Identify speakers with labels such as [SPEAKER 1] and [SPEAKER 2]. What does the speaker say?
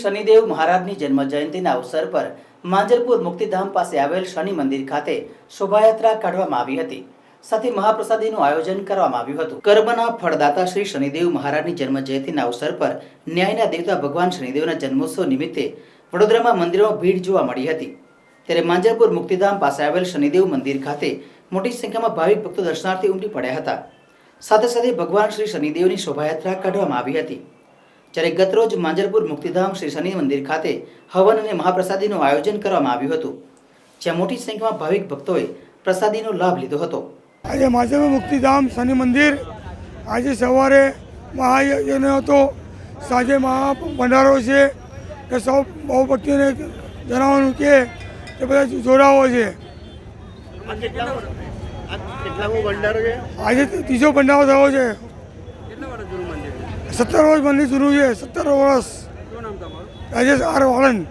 [SPEAKER 1] શનિદેવ મહારાજની જન્મ જયંતિના અવસર પર માંજલપુર મુક્તિધામ પાસે આવેલ શનિ મંદિર ખાતે શોભાયાત્રા કાઢવામાં આવી હતી। સાથે મહાપ્રસાદીનું આયોજન કરવામાં આવ્યું હતું। કર્મના ફળદાતા શ્રી શનિદેવ મહારાજની જન્મ જયંતિના અવસર પર ન્યાયના દેવતા ભગવાન શનિદેવના જન્મોત્સવ નિમિત્તે વડોદરામાં મંદિરોમાં ભીડ જોવા મળી હતી। ત્યારે માંજલપુર મુક્તિધામ પાસે આવેલ શનિદેવ મંદિર ખાતે મોટી સંખ્યામાં ભાવિક ભક્તો દર્શનાર્થે ઉમટી પડ્યા હતા। સાથે સાથે ભગવાન શ્રી શનિદેવની શોભાયાત્રા કાઢવામાં આવી હતી। જ્યારે ગતરોજ માંજલપુર મુક્તિધામ શ્રી શનિ મંદિર ખાતે હવન અને મહાપ્રસાદીનું આયોજન કરવામાં આવ્યું હતું, જ્યાં મોટી સંખ્યામાં ભાવિક ભક્તોએ પ્રસાદીનો લાભ લીધો હતો।
[SPEAKER 2] આજે માંજલપુર મુક્તિધામ શનિ મંદિર આજે સવારે મહાયજ્ઞ હતો, સાંજે મહાભંડારો છે કે સૌ બહુ ભક્તોને જણાવવાનું કે બધા જોડાવો છે। આજે ત્રીજો ભંડારો થયો છે। 17 વર્ષ મંદિર જૂનું છે, 17 વર્ષ। રાજેશ આર વાળંદ।